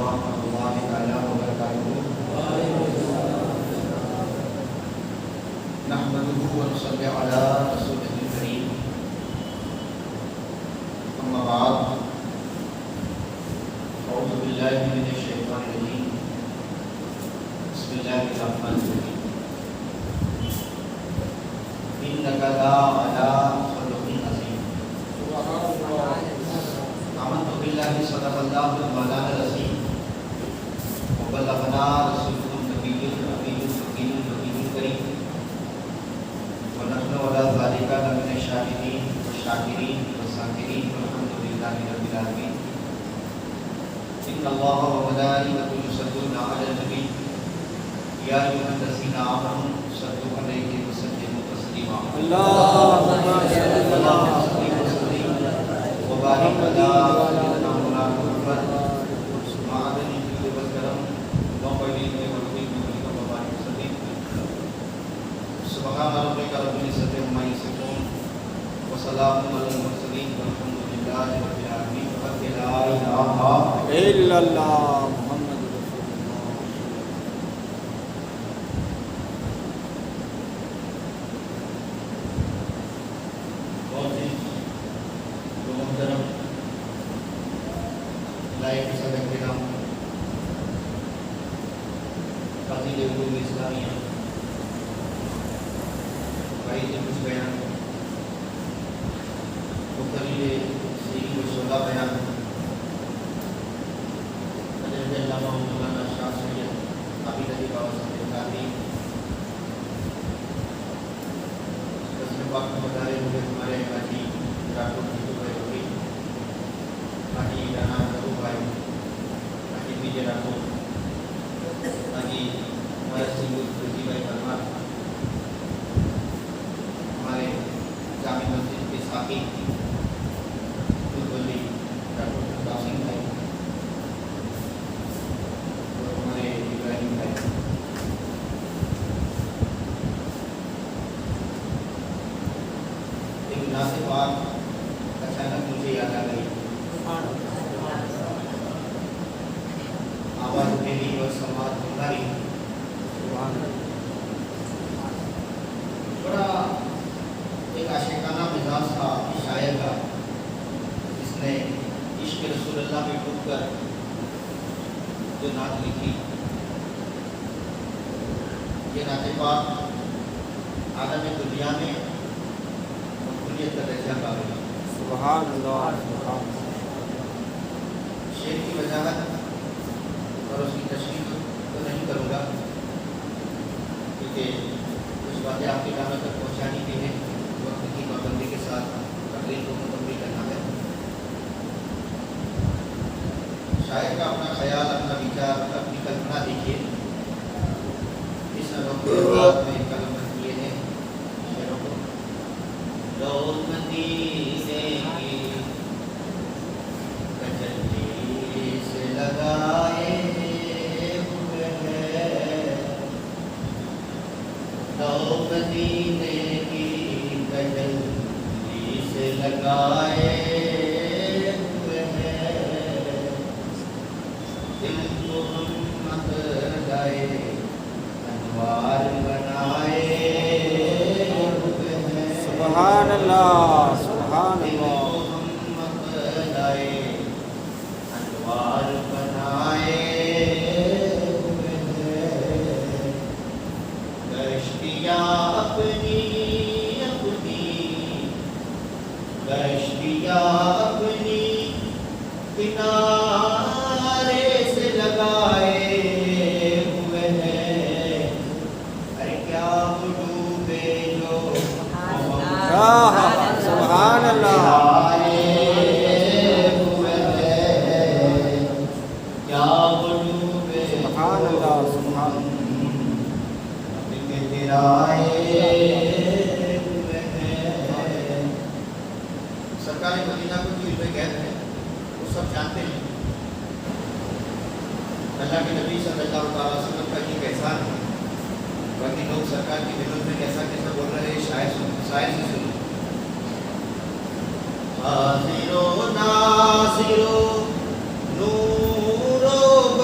ورحمۃ اللہ تعالیٰ وبرکاتہ. نحمده ونصلي على رسوله الكريم. أما بعد أعوذ بالله من الشيطان الرجيم. بسم الله الرحمن الرحيم. إنك لعلى خلق عظيم. آمنت بالله صدق الله مولانا العظيم وبلغنا رسوله النبي الأمين الحكيم الحكيم الكريم ونحن على ذلك لمن الشاهدين والشاكرين والذاكرين والحمد لله رب العالمين. إن الله وملائكته يصلون على النبي يا أيها الذين آمنوا صلوا عليه وسلموا تسليما. اللهم صل وسلم وبارك على سيدنا مولانا محمد معدن الجود والكرم وقليل والطيب وبارك وسلم. سبحان ربك رب العزة عما يصفون وسلام على المرسلين والحمد لله رب العالمين. لا إله إلا الله محمد رسول الله. بہت ہی محترم لائق صدر کرام فضیل علوم اسلامیہ بھائی جی کچھ بیان مختلف سیری و شعبہ بیان حضرت علامہ مولانا شاہ سید عابد علی بابا صاحب قادری رسول پاک میں بتا رہے ہوئے ہمارے حاجی ڈاکٹر جیتو بھائی ہوگی حاجی رانا ربو بھائی حاجی وجے راٹھور حاجی ہمارے سنگھ رضی بھائی پرمار ہمارے جامع مسجد کے ساتھی بلی ڈاکٹر پرتاپ سنگھ بھائی اور ہمارے ابراہیم بھائی. ایک مناسب بات اچانک مجھے یاد آ گئی. آواز میری اور سماج تمہاری. بڑا ایک عاشقانہ مزاج تھا شاعر کا جس نے عشق رسول اللہ میں ڈوب کر جو نعت لکھی. یہ نعت پاک عالم دنیا میں مقبولیت کا درجہ پا گئی. سبحان اللہ. شعر کی وضاحت اور اس کی تشریح تو نہیں کروں گا کیونکہ کچھ باتیں آپ کے کانوں تک پہنچانی بھی ہیں. وقت کی پابندی کے ساتھ تقریر کو مکمل کرنا ہے. شاعر کا اپنا خیال اپنا وچار اپنی کلپنا دیکھیے. اس نظم کے بعد میں قلم بند کیے ہیں شعروں کو. لوگ مدینے کی تجلی سے لگائے ہوئے ہیں. لوگ مدینے کی تجلی سے لگائے ہوئے ہیں. دل کو ہمت لائے انوار بنائے ہوئے ہیں. سبحان اللہ سبحان اللہ. ہمت لائے انوار بنائے ہوئے ہیں. گشتیاں اپنی گشتیاں اپنی کنارے سے لگائے ہوئے ہیں. ارے کیا وہ ڈوبے جو سبحان اللہ ہوئے ہیں. کیا وہ ڈوبے سبحان اللہ سبحان سرکار مدینہ کو جو علم غیب ہے وہ سب جانتے ہیں. اللہ کے نبی صلی اللہ علیہ وسلم کا یہ احسان ہے. باقی لوگ سرکار کی خدمت میں کیسا کیسا بول رہے ہیں شاعر سے سنو. حاضر و ناظر و نور و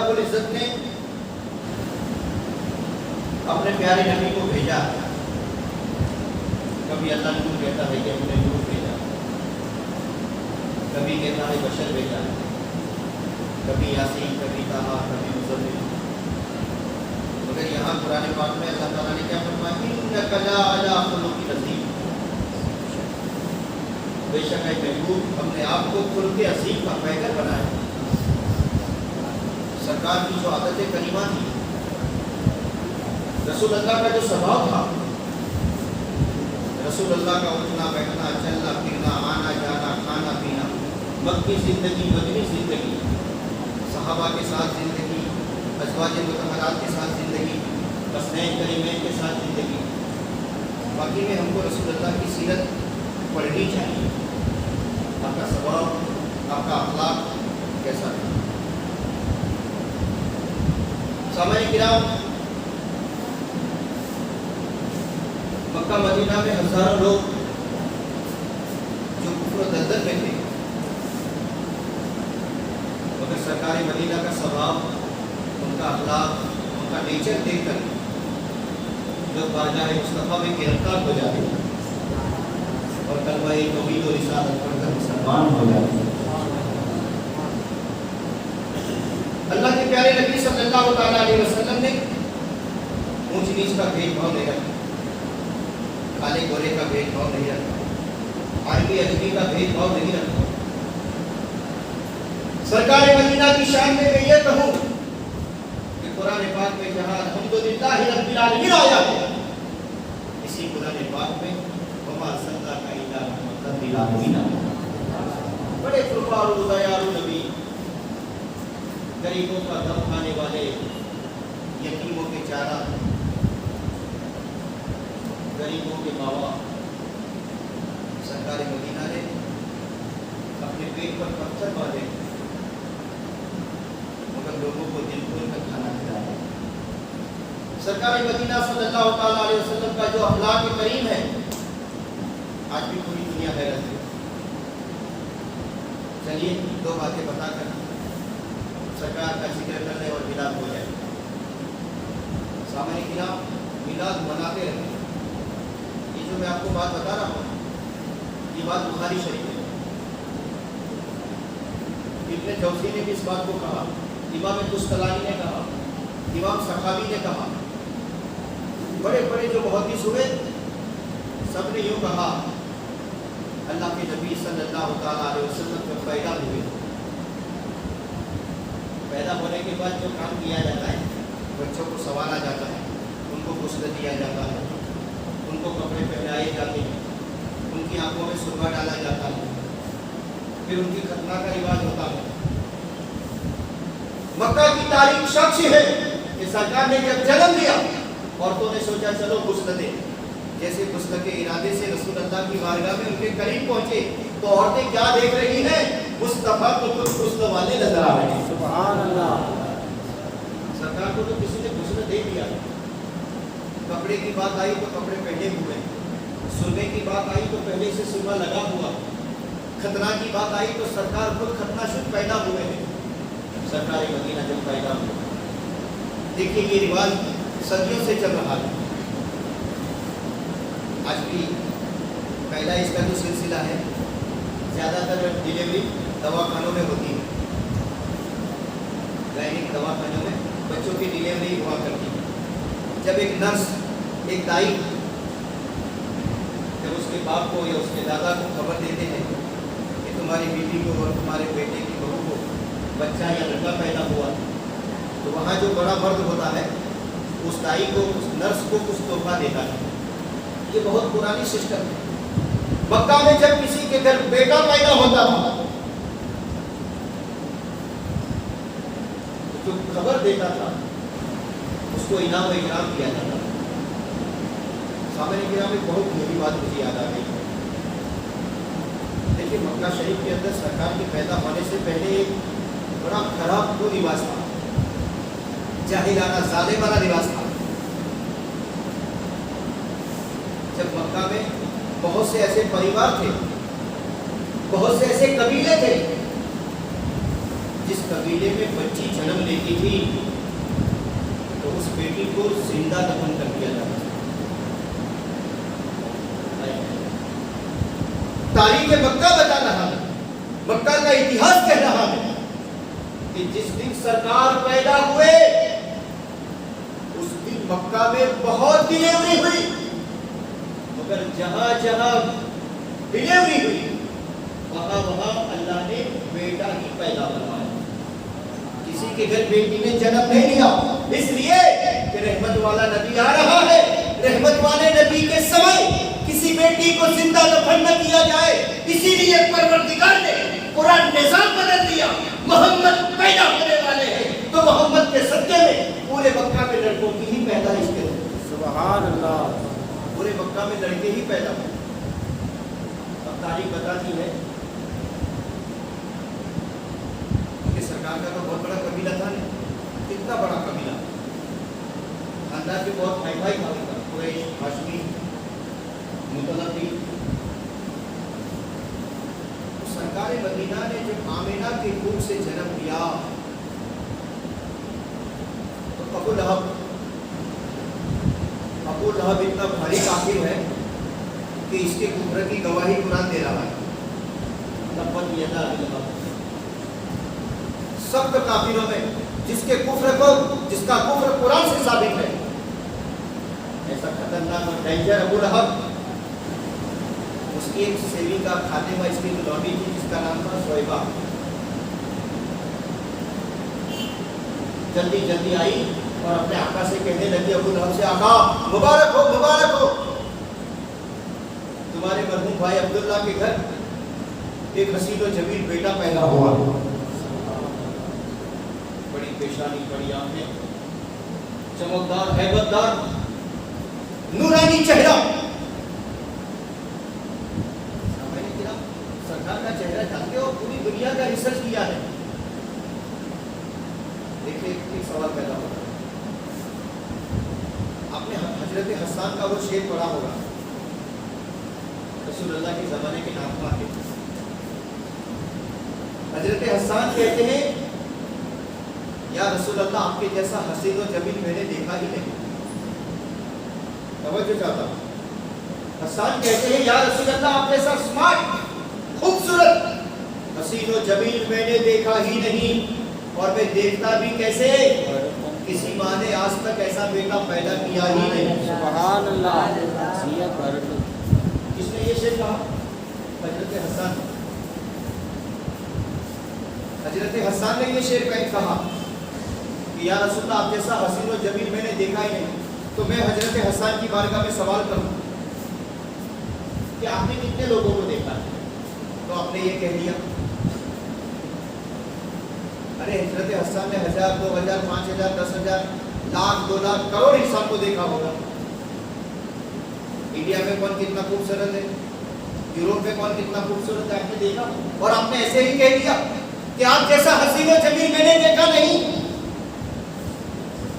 رب العزت نے اپنے پیارے نبی کو بھیجا. کبھی اللہ نور کہتا ہے کہ ہم نے نور بھیجا, کبھی کہتا ہے بشر بھیجا, کبھی یاسین, کبھی طٰہٰ, کبھی مزمل. مگر یہاں قرآن پاک میں اللہ تعالیٰ نے کیا فرمایا, اِنَّكَ لَعَلَىٰ خُلُقٍ عَظِيمٍ. بے شک ہے محبوب, ہم نے آپ کو خلق عظیم کا پیکر بنایا. سرکار کی جو عادت کریمہ تھی, رسول اللہ کا جو سبھاؤ تھا, رسول اللہ کا اٹھنا بیٹھنا, چلنا پھرنا, آنا جانا, کھانا پینا, مکی زندگی, مدنی زندگی, صحابہ کے ساتھ زندگی, ازواج مطہرات کے ساتھ زندگی, حسنین کریمین کے ساتھ زندگی. باقی میں ہم کو رسول اللہ کی سیرت پڑھنی چاہیے. آپ کا سبھاؤ, آپ کا اخلاق کیسا ہے. سامعین کرام, مکہ مدینہ میں ہزاروں لوگ جو کفر و دلدل میں تھے, مگر سرکار مدینہ کا سبھاؤ, ان کا اخلاق, ان کا نیچر دیکھ کر لوگ بارگاہ مصطفیٰ میں گرفتار ہو جاتے ہیں اور کلمہ توحید و رسالت پڑھ کر مسلمان ہو جاتے ہیں. اللہ کے پیارے نبی صلی اللہ تعالیٰ علیہ وسلم نے اونچ نیچ کا بھید بھاؤ نہیں رکھا, کالے گورے کا بھید بھاؤ نہیں رکھا, عربی اجمی کا بھید بھاؤ نہیں رکھا. سرکار مدینہ کی شان میں میں یہ کہوں کہ قرآن پاک میں جہاں الحمدللہ رب العالمین آیا ہے, اسی قرآن پاک میں وما ارسلناک الا رحمۃ للعالمین. بڑے کروڑوں دیالو نبی, غریبوں کا دم کھانے والے, یتیموں کے چارہ, غریبوں کے باوا. سرکار مدینہ نے اپنے پیٹ پر پتھر باندھے مگر لوگوں کو دل کھول کر کھانا کھلایا. سرکار مدینہ صلی اللہ تعالیٰ علیہ وسلم کا جو اخلاق کریم ہے, آج بھی پوری دنیا حیرت ہے. چلیے دو باتیں بتا کر سرکار کا ذکر کرنے اور میلاد ہو جائے. سامعین کرام, میلاد مناتے رہے. یہ جو میں آپ کو بات بتا رہا ہوں, یہ بات بخاری شریف ہے. ابن جوزی نے بھی اس بات کو کہا, امام قسطلانی نے کہا, امام سخاوی نے کہا, بڑے بڑے جو محدث ہوئے سب نے یوں کہا, اللہ کے نبی صلی اللہ تعالیٰ علیہ وسلم جب پیدا ہوئے, پیدا ہونے کے بعد جو کام کیا جاتا ہے, بچوں کو سنوارا جاتا ہے, ان کو غسل دیا جاتا ہے, ان کو کپڑے پہنائے جاتے ہیں, ان کی آنکھوں میں سرما ڈالا جاتا ہے, پھر ان کی ختنہ کا رواج ہوتا ہے. مکہ کی تاریخ شخص ہے کہ سرکار نے جب جنم لیا, عورتوں نے سوچا چلو غسل دیں. جیسے غسل کے ارادے سے رسول اللہ کی بارگاہ میں ان کے قریب پہنچے تو عورتیں کیا دیکھ رہی ہیں, مصطفیٰ کو خود غسل والے نظر آ رہے ہیں. سبحان اللہ. سرکار کو تو کسی نے غسل دے دیا. کپڑے کی بات آئی تو کپڑے پہنے ہوئے, سرمے کی بات آئی تو پہلے سے سرما لگا ہوا, ختنہ کی بات آئی تو سرکار خود ختنہ شد پیدا ہوئے ہیں. سرکار مدینہ جب پیدا ہوئے, دیکھیے یہ رواج صدیوں سے چل رہا ہے. آج بھی پہلا اس کا جو سلسلہ ہے, زیادہ تر ڈلیوری دواخانوں میں ہوتی ہے, گائنک دواخانوں میں بچوں کی ڈلیوری ہوا کرتی ہے. جب ایک نرس, ایک دائی جب اس کے باپ کو یا اس کے دادا کو خبر دیتے ہیں کہ تمہاری بیٹی کو اور تمہارے بیٹے کی بہو کو بچہ یا لڑکا پیدا ہوا, تو وہاں جو بڑا مرد ہوتا ہے اس دائی کو, اس نرس کو کچھ تحفہ دیتا ہے. یہ بہت پرانی سسٹم ہے. مکہ میں جب کسی کے گھر بیٹا پیدا ہوتا تھا جو خبر دیتا تھا اس کو انعام و اکرام کیا جاتا تھا. سامعین کرام, ایک بہت بری بات مجھے یاد آ گئی. دیکھیے مکہ شریف کے اندر سرکار کے پیدا ہونے سے پہلے ایک بڑا خراب وہ لباس تھا, جاہلانہ ظالمانہ لباس تھا. جب مکہ میں بہت سے ایسے پریوار تھے, بہت سے ایسے قبیلے تھے جس قبیلے میں بچی جنم لیتی تھی تو اس بیٹی کو زندہ دفن کر دیا جاتا تھا۔ تاریخ مکہ بتا رہا ہے، مکہ کا اتہاس کہہ رہا ہے کہ جس دن سرکار پیدا ہوئے اس دن مکہ میں بہت ڈلیوری ہوئی، مگر جہاں جہاں ڈلیوری ہوئی وہاں اللہ نے بیٹا ہی پیدا کروایا، کسی کے گھر بیٹی نے جنم نہیں لیا، اس لیے کہ رحمت والا نبی آ رہا ہے، رحمت والے نبی کے سمے کسی بیٹی کو زندہ دفن نہ کیا جائے، اسی لیے پروردگار نے قرآن نظام بدل دیا، محمد پیدا ہونے والے ہیں تو محمد کے صدقے میں پورے مکہ میں لڑکوں کی ہی پیدائش کرتے، سبحان اللہ، پورے مکہ میں لڑکے ہی پیدا ہوئے۔ اب تاریخ بتاتی ہے کہ سرکار کا تو بہت بڑا قبیلہ تھا نا، کتنا بڑا قبیلہ، خاندان بھی بہت ہائی فائی تھا، قریش، ہاشمی، مطلبی۔ سرکار مدینہ نے جب آمینہ کے کوکھ سے جنم لیا تو ابو لہب اتنا بھاری کافر ہے کہ اس کے کفر کی گواہی قرآن دے رہا ہے، تبت یدا ابی لہب، سب کافروں میں جس کے کفر کو، جس کا کفر قرآن سے ثابت ہے، ایسا خطرناک اور ڈینجر ابو لہب، اس کی ایک سیونگ کا کھاتے میں اس کی لونڈی تھی جس کا نام تھا شعیبہ، جلدی جلدی آئی اور اپنے آقا سے کہنے لگی، ابو لہب سے، آقا مبارک ہو مبارک ہو، تمہارے مرحوم بھائی عبداللہ کے گھر ایک حسین و جمیل بیٹا پیدا ہوا، بڑی پیشانی، بڑی آنکھیں، چمکدار، ہیبت دار، نورانی چہرہ۔ سرکار کا چہرہ جانتے ہو، پوری دنیا کا ریسرچ کیا ہے، دیکھیں ایک سوال پیدا ہوگا، آپ نے حضرت حسان کا وہ شعر پڑھا ہوگا، رسول اللہ کے زمانے کے نام پاتے، حضرت حسان کہتے ہیں، یا رسول اللہ آپ کے جیسا حسین و جمیل میں نے دیکھا ہی نہیں، توجہ چاہتا ہوں، حسان کہتے ہیں، یا رسول اللہ آپ جیسا سمارٹ، خوبصورت، حسین و جمیل میں نے دیکھا ہی نہیں، اور میں دیکھتا بھی کیسے، کسی ماں نے آج تک ایسا بیٹا پیدا کیا ہی نہیں، سبحان اللہ، کس نے یہ شعر کہا؟ حضرت حسان، حضرت حسان نے یہ شعر کہا کہ یا رسول اللہ آپ جیسا حسین و جمیل میں نے دیکھا ہی نہیں، تو میں حضرت حسان کی بارگاہ میں سوال کروں کہ آپ نے کتنے لوگوں کو دیکھا ہے؟ تو آپ نے یہ کہہ دیا، ارے حضرت حسان نے 1000 2000 5000 10000 لاکھ 2 لاکھ کروڑ انسان کو دیکھا ہوگا، انڈیا میں کون کتنا خوبصورت ہے، یوروپ میں کون کتنا خوبصورت ہے، آپ نے دیکھا، اور آپ نے ایسے ہی کہہ دیا کہ آپ جیسا حسین و جمیل میں نے دیکھا نہیں۔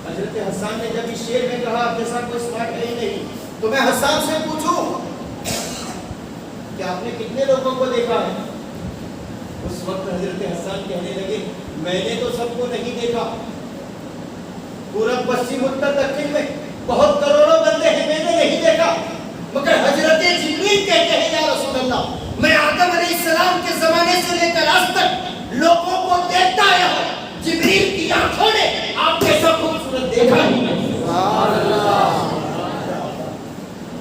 حضرت حسان نے جب اس شعر میں کہا آپ جیسا کوئی سمارٹ ہے ہی نہیں، تو میں حسان سے پوچھوں کہ آپ نے کتنے لوگوں کو دیکھا ہے؟ اس وقت حضرت حسان کہنے لگے، میں نے تو سب کو نہیں دیکھا، پورب پشچم اتر دکن میں بہت کروڑوں بندے ہیں، میں نے نہیں دیکھا، مگر حضرت جبریل کہتے ہیں، یا رسول اللہ میں آدم علیہ السلام کے زمانے سے لے کر آج تک لوگوں کو دیکھتا آیا ہوں، جبریل کی آنکھوں نے آپ جیسا خوبصورت دیکھا ہی نہیں۔ سبحان اللہ،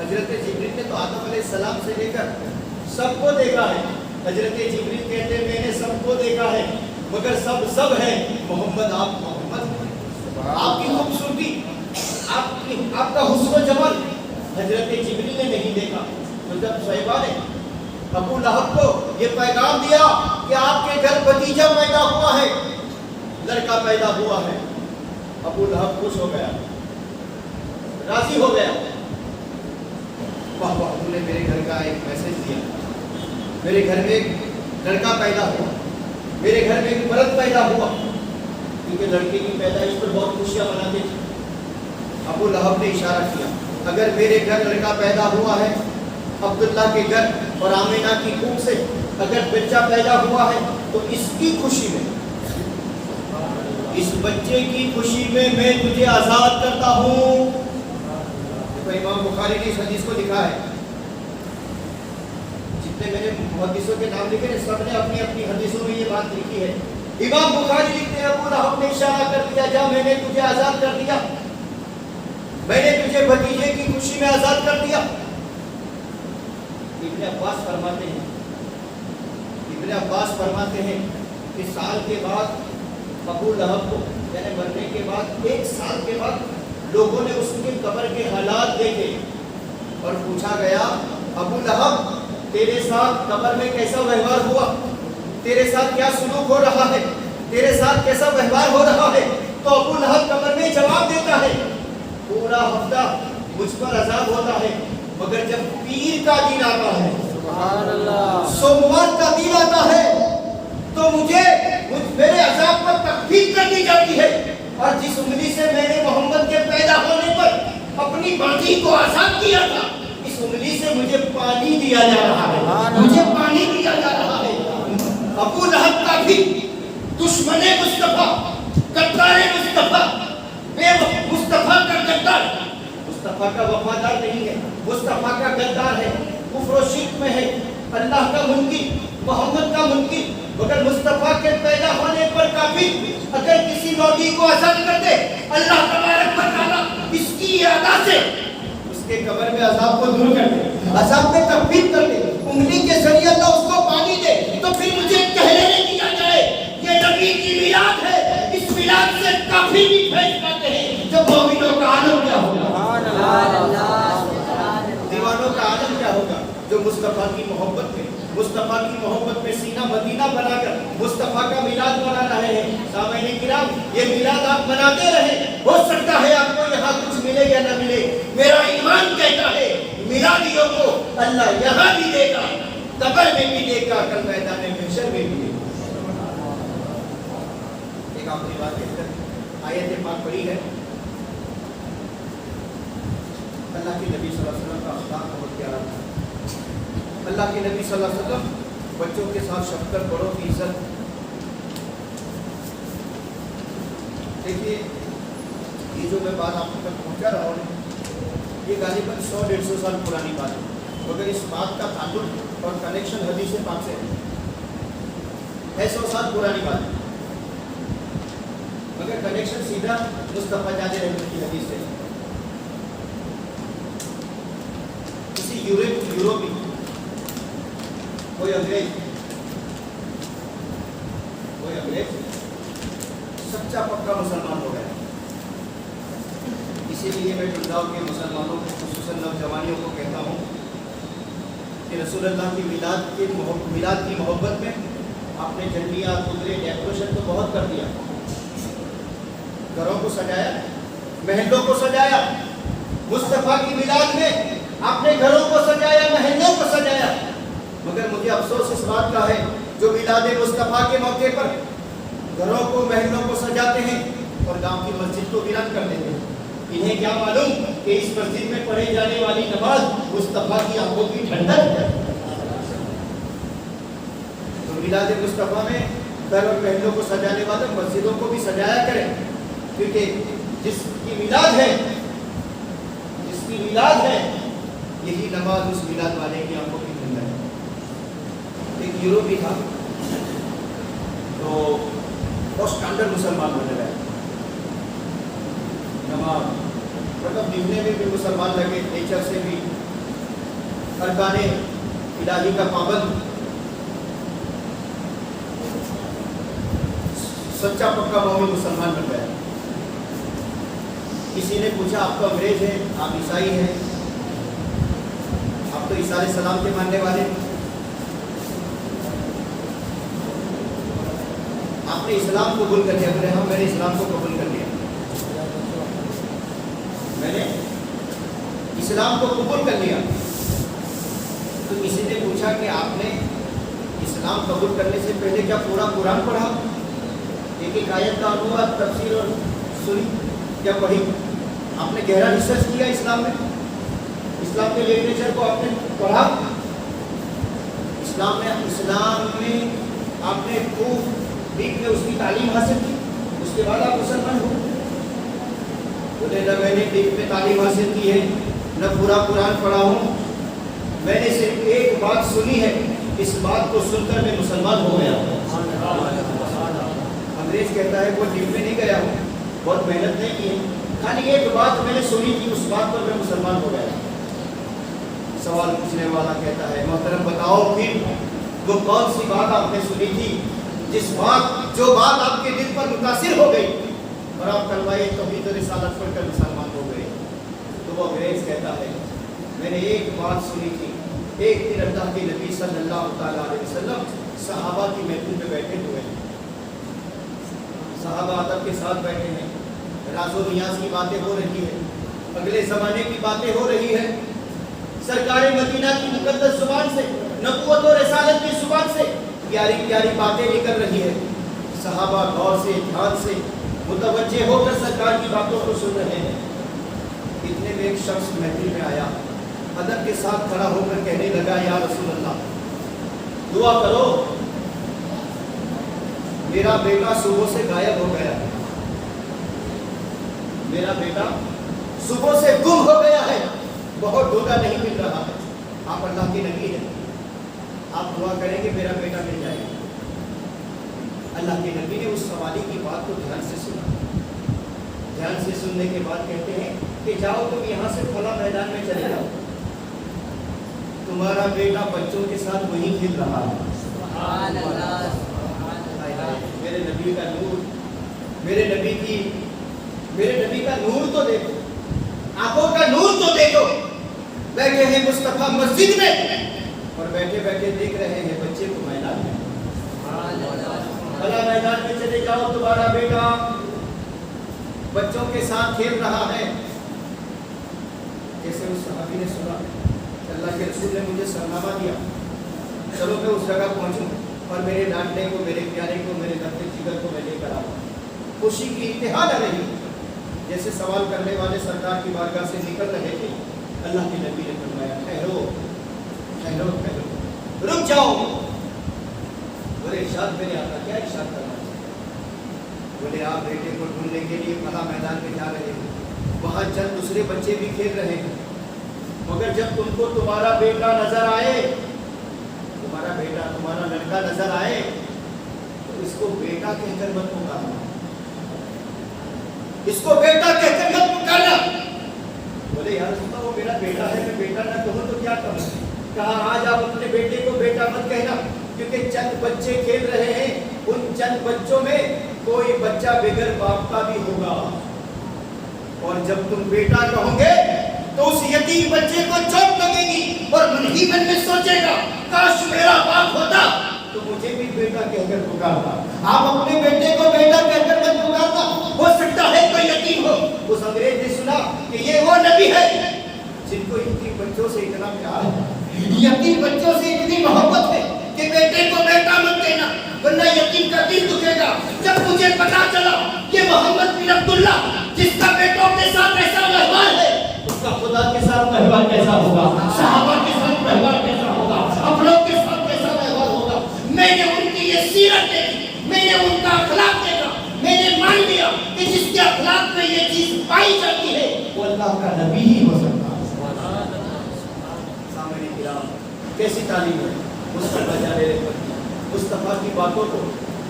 حضرت جبریل نے تو آدم علیہ السلام سے لے کر سب کو دیکھا ہے، حضرت جبریل کہتے ہیں میں نے سب کو دیکھا ہے، مگر سب ہے محمد، آپ محمد، آپ کی خوبصورتی، آپ کا حسن و جمال حضرت جبریل نے نہیں دیکھا۔ تو جب شعیبہ نے ابو لہب کو یہ پیغام دیا کہ آپ کے گھر بھتیجا پیدا ہوا ہے، لڑکا پیدا ہوا ہے، ابو لہب خوش ہو گیا، راضی ہو گیا، واہ واہ، تم نے میرے گھر کا ایک میسج دیا، میرے گھر میں ایک لڑکا پیدا ہوا، میرے گھر میں ایک مرد پیدا ہوا، کیونکہ لڑکے کی پیدائش پر بہت خوشیاں مناتے تھے۔ ابو لہب نے اشارہ کیا، اگر میرے گھر لڑکا پیدا ہوا ہے، عبداللہ کے گھر اور آمینہ کی کوکھ سے اگر بچہ پیدا ہوا ہے، تو اس کی خوشی میں اس بچے کی خوشی میں میں تجھے آزاد کرتا ہوں. دیکھو امام بخاری نے اس حدیث کو لکھا ہے. جتنے میں نے محدثوں کے نام لکھے سب نے اپنی اپنی حدیثوں میں یہ بات لکھی ہے. امام بخاری لکھتے ہیں ابو لہب نے اشارہ کر دیا جا میں نے تجھے آزاد کر دیا, میں نے تجھے بھتیجے کی خوشی میں آزاد کر دیا. ابن عباس فرماتے ہیں کہ سال کے بعد ابو لہب کو یعنی مرنے کے بعد 1 سال کے بعد لوگوں نے اس کی قبر کے حالات دیکھے اور پوچھا گیا ابو لہب تیرے ساتھ قبر میں کیسا ویوہار ہوا, تیرے ساتھ کیا سلوک ہو رہا ہے, تیرے ساتھ کیسا ویوہار ہو رہا ہے. تو ابو لہب قبر میں جواب دیتا ہے پورا ہفتہ مجھ پر عذاب ہوتا ہے, مگر جب پیر کا دن آتا ہے, سبحان اللہ, سوموار کا دن آتا ہے, تو مجھے میرے عذاب پر تخفیف کر دی جاتی ہے. اور جس انگلی سے میں نے محمد کے پیدا ہونے پر اپنی باندھی کو آزاد کیا تھا, اس انگلی سے مجھے پانی دیا جا رہا ہے, مجھے پانی دیا جا رہا ہے. ابو لہب کا بھی دشمن مصطفیٰ, غدار مصطفیٰ, مصطفیٰ کا غدار, مصطفیٰ کا وفادار نہیں ہے, مصطفیٰ کا غدار ہے, کفر و شرک میں ہے, اللہ کا منکر, محمد کا منکر. مگر مصطفیٰ کے پیدا ہونے پر کافر اگر کسی لوگی کو آزاد کر دے, اللہ تبارک و تعالی اس کی ادا سے اس کے قبر میں عذاب کو دور کر دے, عذاب میں تخفیف کر دے, انگلی کے ذریعے اللہ اس کو پانی دے, تو پھر مجھے کہنے دیا جائے یہ نبی کی میلاد ہے. اس میلاد سے کافی بھی پھینک پاتے ہیں. جب مومنوں کا عالم کیا ہوگا, دیوانوں کا عالم کیا ہوگا جو مصطفیٰ کی محبت میں, مصطفیٰ کی محبت میں سینہ مدینہ بنا کر مصطفیٰ کا میلاد منا رہے ہیں. سامعین کرام, یہ میلاد آپ مناتے رہیں, ہو سکتا ہے آپ کو یہاں کچھ ملے یا نہ ملے. میرا ایمان کہتا ہے میلادیوں کو اللہ یہاں بھی دے گا, قبر میں بھی دے گا, کل میدان محشر میں بھی دے گا. ایک آخری بات کہہ کر آیت پاک پڑھی ہے. اللہ کے نبی صلی اللہ علیہ وسلم کا اخلاق بہت پیارا تھا. اللہ کے نبی صلی اللہ علیہ وسلم بچوں کے ساتھ شفقت, بڑوں کی عزت. دیکھیے یہ جو میں بات آپ تک پہنچا رہا ہوں یہ غالباً 100-150 سال پرانی بات ہے, مگر اس بات کا تعلق اور کنیکشن حدیث پاک سے ہے 100 سال پرانی بات ہے, مگر کنیکشن سیدھا مصطفیٰ جان رحمت کی حدیث سے. کسی یوروپی کوئی انگریز سچا پکا مسلمان ہو گیا. اسی لیے میں پنجاب کے مسلمانوں کو خصوصاً نوجوانیوں کو کہتا ہوں کہ رسول اللہ کی میلاد کی محبت میں آپ نے جھنڈیاں, قدرے, ڈیکوریشن تو بہت کر دیا, گھروں کو سجایا, محلوں کو سجایا. مصطفیٰ کی میلاد میں آپ نے گھروں کو سجایا, محلوں کو سجایا. مگر مجھے افسوس اس بات کا ہے جو میلاد مصطفیٰ کے موقع پر گھروں کو, محلوں کو سجاتے ہیں اور گاؤں کی مسجد کو ویران کر دیتے ہیں. انہیں کیا معلوم کہ اس مسجد میں پڑھی جانے والی نماز مصطفیٰ کی آنکھوں کی ٹھنڈک ہے. تو میلاد مصطفیٰ میں گھر اور محلوں کو سجانے والے مسجدوں کو بھی سجایا کریں, کیونکہ جس کی میلاد ہے یہی نماز اس میلاد والے کی آنکھوں کی ٹھنڈک ہے. ایک یوروپی تھا تو اسٹینڈرڈ مسلمان بن گئے, نماز مطلب دکھنے میں بھی مسلمان لگے, نیچر سے بھی ارکان الہی کا پابند, سچا پکا مومن مسلمان بن گیا. کسی نے پوچھا آپ تو انگریز ہیں, آپ عیسائی ہیں, آپ تو عیسیٰ علیہ السلام کے ماننے والے ہیں, آپ نے اسلام قبول کر لیا. ہاں میں نے اسلام کو قبول کر لیا, میں نے اسلام کو قبول کر لیا. تو کسی نے پوچھا کہ آپ نے اسلام قبول کرنے سے پہلے کیا پورا قرآن پڑھا, ایک آیت کا انواد, تفسیر اور سنی یا پڑھی؟ آپ نے گہرا ریسرچ کیا اسلام میں, اسلام کے لٹریچر کو آپ نے پڑھا, اسلام میں آپ نے خوب ڈیپ میں اس کی تعلیم حاصل کی, اس اس کے بعد آپ مسلمان ہو؟ بولے نہ میں نے ڈگری میں تعلیم حاصل کی ہے، نہ پورا قرآن پڑھا ہوں، میں نے صرف ایک بات سنی ہے، اس بات کو سن کر میں مسلمان ہو گیا ہوں۔ انگریز کہتا ہے وہ ڈگری میں نہیں گیا ہوں، بہت محنت نہیں کی ہے، خالی ایک بات میں نے سنی تھی، اس بات پر میں مسلمان ہو گیا۔ سوال پوچھنے والا کہتا ہے محترم بتاؤ پھر وہ کون سی بات آپ نے سنی تھی جو بات آپ کے دل پر متاثر ہو گئی اور آپ کلمہ توحید و رسالت پڑھ کر مسلمان ہو گئے؟ تو وہ انگریز کہتا ہے میں نے ایک بات سنی تھی، ایک دن اللہ کے نبی صلی اللہ تعالیٰ علیہ وسلم صحابہ کی محفل میں بیٹھے ہوئے ہیں، صحابہ ادب کے ساتھ بیٹھے ہیں، راز و نیاز کی باتیں ہو رہی ہے، اگلے زمانے کی باتیں ہو رہی ہے، سرکار مدینہ کی مقدس زبان سے، نبوت اور رسالت کی زبان سے پیاری پیاری باتیں نکل رہی ہے۔ صحابہ غور سے دھیان سے متوجہ ہو کر سرکار کی باتوں کو سن رہے ہیں۔ اتنے میں ایک شخص محفل میں آیا، ادب کے ساتھ کھڑا ہو کر کہنے لگا یا رسول اللہ دعا کرو، میرا بیٹا صبح سے غائب ہو گیا، میرا بیٹا صبح سے گم ہو گیا ہے، بہت ڈھونڈا نہیں مل رہا ہے، آپ اللہ کے نبی ہیں، آپ دعا کریں گے میرا بیٹا مل جائے گا۔ اللہ کے نبی نے اس سوالی کی بات کو دھیان سے سنا، دھیان سے سننے کے بعد کہتے ہیں کہ جاؤ تم یہاں سے کھلا میدان میں چلے جاؤ، تمہارا بیٹا بچوں کے ساتھ وہیں کھیل رہا ہے۔ سبحان اللہ، میرے نبی کا نور، میرے نبی کا نور تو دیکھو، آنکھوں کا نور تو دیکھو۔ بیٹھے ہیں مصطفیٰ مسجد میں اور بیٹھے بیٹھے دیکھ رہے ہیں بچے کو میدان میں۔ بھلا میدان میں چلے جاؤ، تمہارا بیٹا بچوں کے ساتھ کھیل رہا ہے۔ جیسے اس صحابی نے سنا، اللہ کے رسول نے مجھے سرنامہ دیا، چلو میں اس جگہ پہنچوں اور میرے ڈانٹنے کو، میرے پیارے کو، میرے درد جگر کو میں لے کر آؤں۔ خوشی کی انتہا نہ رہی۔ جیسے سوال کرنے والے سرکار کی بارگاہ سے نکل رہے تھے، اللہ کے نبی نے فرمایا ٹھہرو ٹھہرو ٹھہرو، رک جاؤ۔ بولے ارشاد میرے آقا، کیا ارشاد کرنا چاہیے؟ بولے آپ بیٹے کو ڈھونڈنے کے لیے فلاں میدان میں جا رہے ہیں، وہاں چند دوسرے بچے بھی کھیل رہے ہیں، مگر جب تم کو تمہارا بیٹا نظر آئے، تمہارا بیٹا، تمہارا لڑکا نظر آئے تو اس کو بیٹا کہہ کر مت پکارنا، اس کو بیٹا کہہ کر مت پکارنا۔ بولے یا رسول اللہ وہ میرا بیٹا ہے، میں بیٹا نہ کہوں تو کیا کروں؟ کہا آج آپ اپنے بیٹے کو بیٹا مت کہنا، کیونکہ چند بچے کھیل رہے ہیں، ان چند بچوں میں کوئی بچہ بغیر باپ کا بھی ہوگا، اور جب تم بیٹا کہو گے تو اس یتیم بچے کو چوٹ لگے گی اور من ہی من میں سوچے گا کاش میرا باپ ہوتا تو مجھے بھی بیٹا کہہ کر پکارتا۔ آپ اپنے بیٹے کو بیٹا کہہ کر مت پکارتا، ہو سکتا ہے کوئی یتیم ہو۔ اس انگریز نے سنا کہ یہ وہ نبی ہے جن کو یتیم بچوں سے اتنا پیار ہے، یتیم بچوں سے اتنی محبت ہے کہ بیٹے کو بیٹا مت کہنا ورنہ یتیم کا دل دکھے گا۔ جب مجھے پتا چلا کہ محمد بن عبداللہ جس کا بیٹوں کے ساتھ ایسا ویوہار ہے، اس کا خدا کے ساتھ ویوہار کیسا ہوگا، صحابہ کے ساتھ ویوہار کیسا ہوگا، اپنوں کے ساتھ کیسا ویوہار ہوگا۔ میں نے ان کی یہ سیرت دیکھی، میں نے ان کا اخلاق دیکھا، میں نے مان لیا کہ جس کے اخلاق میں یہ چیز پائی جاتی ہے وہ اللہ کا نبی ہی ہو سکتا ہے۔ سامنے کرام کیسی تعلیم ہے مصطفیٰ جانے رحمت کی، مصطفیٰ کی باتوں کو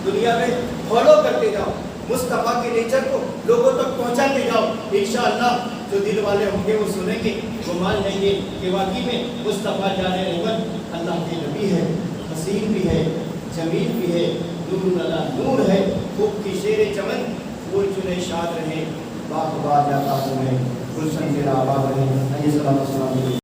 دنیا میں فالو کرتے جاؤ، مصطفیٰ کے نیچر کو لوگوں تک پہنچاتے جاؤ، انشاءاللہ جو دل والے ہوں گے وہ سنیں گے، وہ مان لیں گے کہ واقعی میں مصطفیٰ جانے رحمت اللہ کے نبی ہے، حسین بھی ہے، جمیل بھی ہے، نور اللہ نور ہے، خوب کی شیر چمن پھول چنے شاد رہے، باغ باغ جاتا ہوں میں گلشن تیرا آباد رہے۔